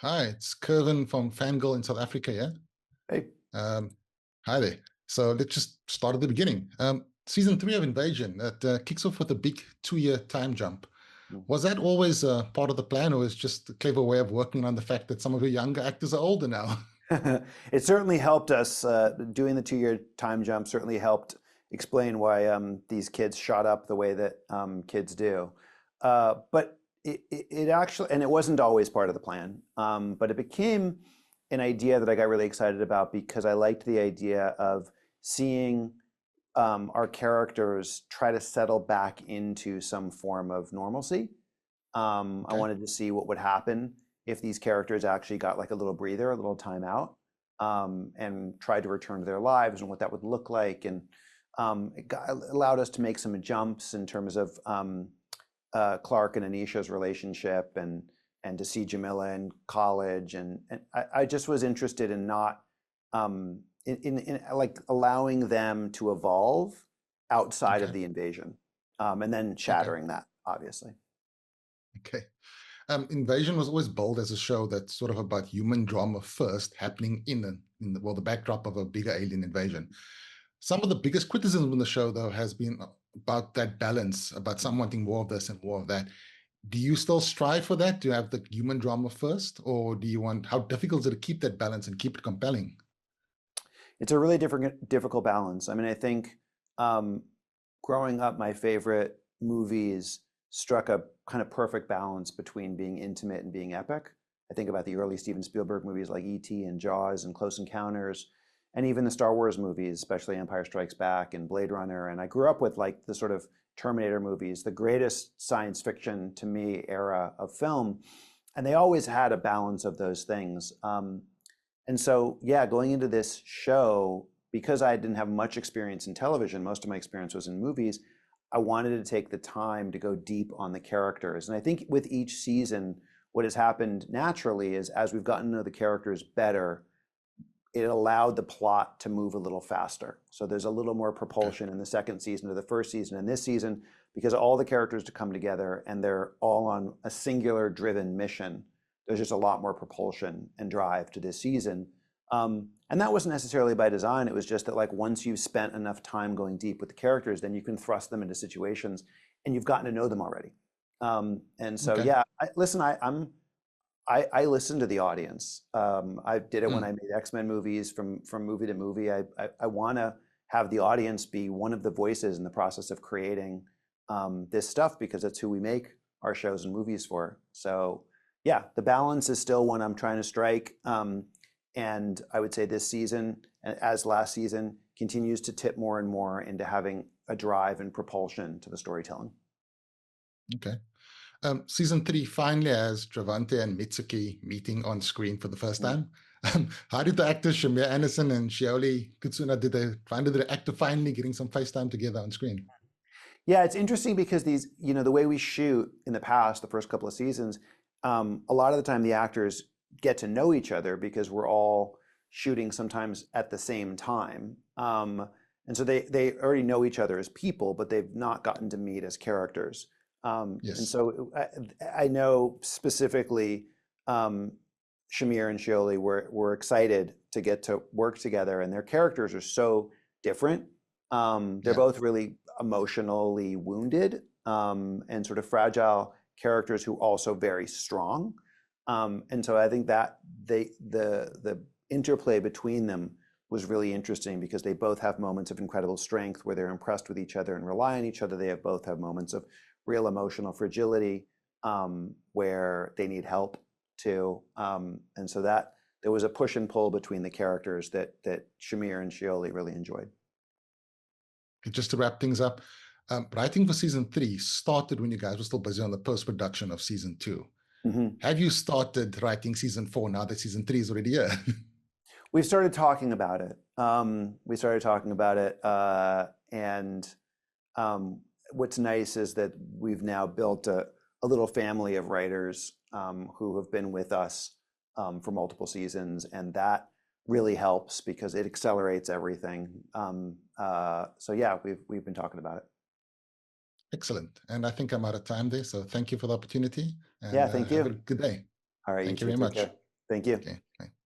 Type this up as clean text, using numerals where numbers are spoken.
Hi, it's Kervin from Fangirl in South Africa, yeah? Hey, Um, Hi there. So let's just start at the beginning. Season 3 of Invasion, that kicks off with a big 2-year time jump. Was that always part of the plan, or is just a clever way of working on the fact that some of the younger actors are older now? it certainly helped us. Doing the 2-year time jump certainly helped explain why these kids shot up the way that kids do. But it actually, and it wasn't always part of the plan, but it became an idea that I got really excited about because I liked the idea of seeing our characters try to settle back into some form of normalcy. I Okay, wanted to see what would happen if these characters actually got like a little breather, a little time out, and tried to return to their lives and what that would look like. And allowed us to make some jumps in terms of Clark and Anisha's relationship and to see Jamila in college. And I just was interested in not in like allowing them to evolve outside of okay, the invasion, and then okay, shattering that, obviously. okay. Invasion was always billed as a show that's sort of about human drama first, happening in the backdrop of a bigger alien invasion. Some of the biggest criticism in the show, though, has been about that balance, about some wanting more of this and more of that. Do you still strive for that? Do you have the human drama first, or do you want, how difficult is it to keep that balance and keep it compelling? It's a really difficult balance. I mean, I think um, growing up, my favorite movies struck a kind of perfect balance between being intimate and being epic. I think about the early Steven Spielberg movies like E.T. and Jaws and Close Encounters, and even the Star Wars movies, especially Empire Strikes Back and Blade Runner. And I grew up with like the sort of Terminator movies, the greatest science fiction to me era of film, and they always had a balance of those things. And so, yeah, going into this show, because I didn't have much experience in television, most of my experience was in movies, I wanted to take the time to go deep on the characters. And I think with each season, what has happened naturally is as we've gotten to know the characters better, it allowed the plot to move a little faster. So there's a little more Okay. propulsion in the second season or the first season and this season because all the characters to come together and they're all on a singular driven mission. There's just a lot more propulsion and drive to this season. And that wasn't necessarily by design. It was just that like once you've spent enough time going deep with the characters, then you can thrust them into situations and you've gotten to know them already. And so, Okay. yeah, listen, I listen to the audience. I did it when Mm, I made X-Men movies from movie to movie. I want to have the audience be one of the voices in the process of creating this stuff because that's who we make our shows and movies for. So yeah, the balance is still one I'm trying to strike. And I would say this season, as last season, continues to tip more and more into having a drive and propulsion to the storytelling. okay. Season 3 finally has Travante and Mitsuki meeting on screen for the first time. How did the actors Shamir Anderson and Shioli Kutsuna, did they find the actor finally getting some face time together on screen? Yeah, it's interesting because these, the way we shoot in the past, the first couple of seasons, a lot of the time the actors get to know each other because we're all shooting sometimes at the same time. And so they already know each other as people, but they've not gotten to meet as characters. And Yes. so I know specifically Shamir and Shioli were excited to get to work together, and their characters are so different. They're Yeah. both really emotionally wounded and sort of fragile characters who also very strong. And so I think that the interplay between them was really interesting because they both have moments of incredible strength where they're impressed with each other and rely on each other. They have both have moments of real emotional fragility where they need help too. And so that there was a push and pull between the characters that Shamir and Shioli really enjoyed. Just to wrap things up, writing for season 3 started when you guys were still busy on the post-production of season 2. Mhm. Have you started writing season 4 now that season 3 is already here? We've started talking about it. We started talking about it, and what's nice is that we've now built a little family of writers who have been with us for multiple seasons, and that really helps because it accelerates everything. So yeah, we've been talking about it. Excellent. And I think I'm out of time there. So thank you for the opportunity and Yeah, thank have a you. good day. All right, you Thank you too. very Take much. care. Thank you. Okay. Bye.